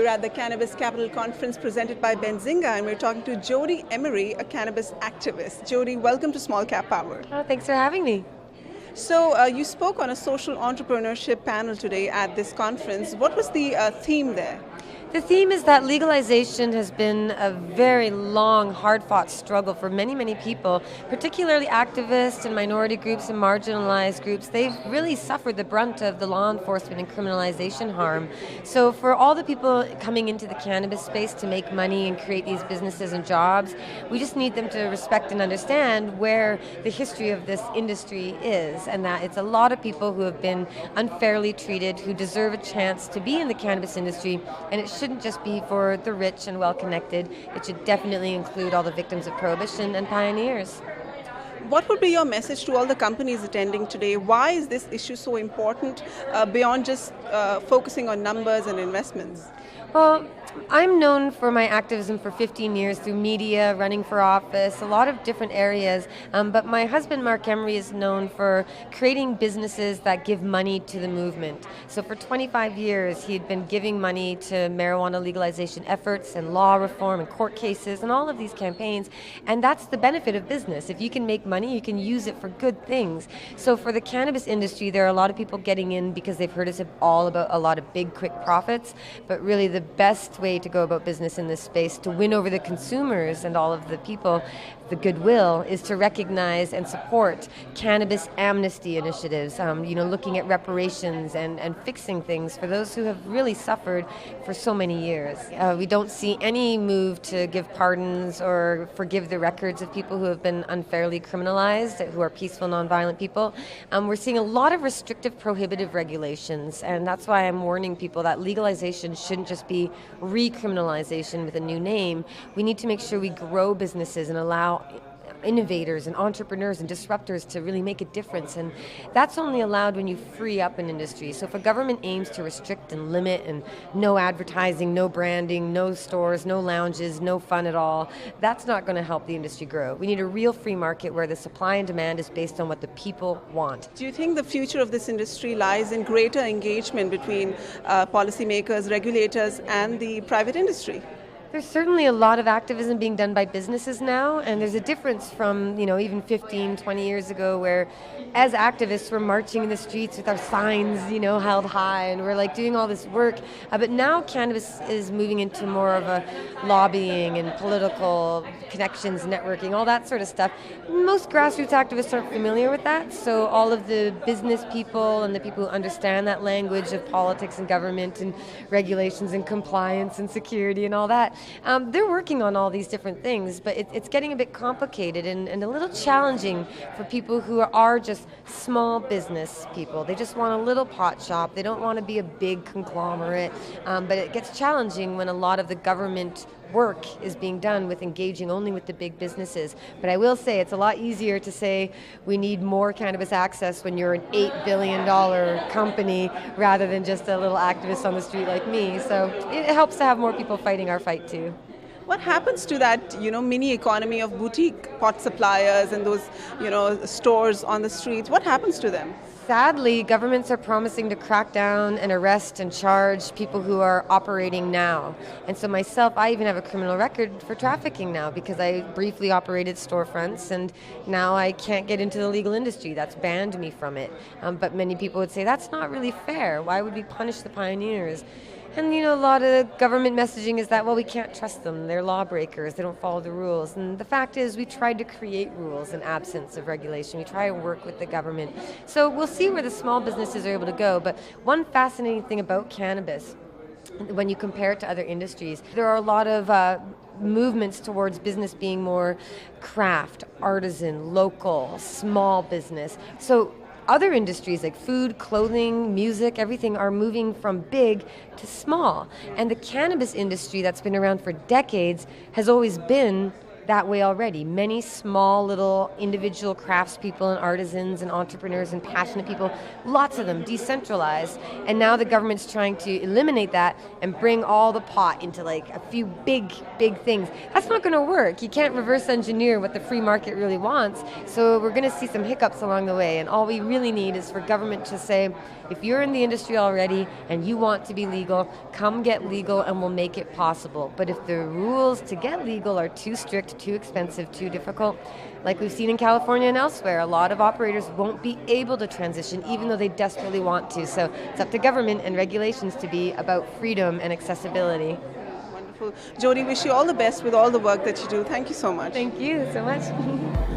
at the Cannabis Capital Conference presented by Benzinga, and we're talking to Jodie Emery, a cannabis activist. Jodie, welcome to Small Cap Power. Oh, thanks for having me. So you spoke on a social entrepreneurship panel today at this conference. What was the theme there? The theme is that legalization has been a very long, hard-fought struggle for many, many people, particularly activists and minority groups and marginalized groups. They've really suffered the brunt of the law enforcement and criminalization harm. So for all the people coming into the cannabis space to make money and create these businesses and jobs, we just need them to respect and understand where the history of this industry is, and that it's a lot of people who have been unfairly treated, who deserve a chance to be in the cannabis industry, and it shouldn't just be for the rich and well-connected. It should definitely include all the victims of prohibition and pioneers. What would be your message to all the companies attending today? Why is this issue so important beyond just focusing on numbers and investments? Well, I'm known for my activism for 15 years through media, running for office, a lot of different areas. But my husband, Mark Emery, is known for creating businesses that give money to the movement. So for 25 years, he had been giving money to marijuana legalization efforts and law reform and court cases and all of these campaigns. And that's the benefit of business. If you can make money, you can use it for good things. So for the cannabis industry, there are a lot of people getting in because they've heard us all about a lot of big, quick profits. But really the best way to go about business in this space, to win over the consumers and all of the people, the goodwill, is to recognize and support cannabis amnesty initiatives, looking at reparations and fixing things for those who have really suffered for so many years. We don't see any move to give pardons or forgive the records of people who have been unfairly criminalized, who are peaceful, nonviolent people. We're seeing a lot of restrictive, prohibitive regulations, and that's why I'm warning people that legalization shouldn't just be recriminalization with a new name. We need to make sure we grow businesses and allow innovators and entrepreneurs and disruptors to really make a difference, and that's only allowed when you free up an industry. So if a government aims to restrict and limit and no advertising, no branding, no stores, no lounges, no fun at all, that's not going to help the industry grow. We need a real free market where the supply and demand is based on what the people want. Do you think the future of this industry lies in greater engagement between policymakers, regulators, and the private industry? There's certainly a lot of activism being done by businesses now, and there's a difference from, even 15, 20 years ago, where as activists we're marching in the streets with our signs, held high, and we're doing all this work. But now cannabis is moving into more of a lobbying and political connections, networking, all that sort of stuff. Most grassroots activists aren't familiar with that, so all of the business people and the people who understand that language of politics and government and regulations and compliance and security and all that, they're working on all these different things, but it's getting a bit complicated and a little challenging for people who are just small business people. They just want a little pot shop. They don't want to be a big conglomerate, but it gets challenging when a lot of the government work is being done with engaging only with the big businesses. But I will say it's a lot easier to say we need more cannabis access when you're an $8 billion company rather than just a little activist on the street like me. So it helps to have more people fighting our fight too. What happens to that, mini economy of boutique pot suppliers and those, stores on the streets? What happens to them? Sadly, governments are promising to crack down and arrest and charge people who are operating now. And so myself, I even have a criminal record for trafficking now because I briefly operated storefronts, and now I can't get into the legal industry. That's banned me from it. But many people would say, that's not really fair. Why would we punish the pioneers? And a lot of government messaging is that, well, we can't trust them. They're lawbreakers. They don't follow the rules. And the fact is, we tried to create rules in absence of regulation. We try to work with the government. So we'll see where the small businesses are able to go. But one fascinating thing about cannabis, when you compare it to other industries, there are a lot of movements towards business being more craft, artisan, local, small business. So other industries like food, clothing, music, everything are moving from big to small. And the cannabis industry that's been around for decades has always been that way already. Many small little individual craftspeople and artisans and entrepreneurs and passionate people, lots of them decentralized. And now the government's trying to eliminate that and bring all the pot into a few big things. That's not going to work. You can't reverse engineer what the free market really wants. So we're going to see some hiccups along the way. And all we really need is for government to say, If you're in the industry already and you want to be legal, come get legal and we'll make it possible. But if the rules to get legal are too strict, too expensive, too difficult, like we've seen in California and elsewhere, a lot of operators won't be able to transition even though they desperately want to. So it's up to government and regulations to be about freedom and accessibility. Wonderful. Jodie, wish you all the best with all the work that you do. Thank you so much. Thank you so much.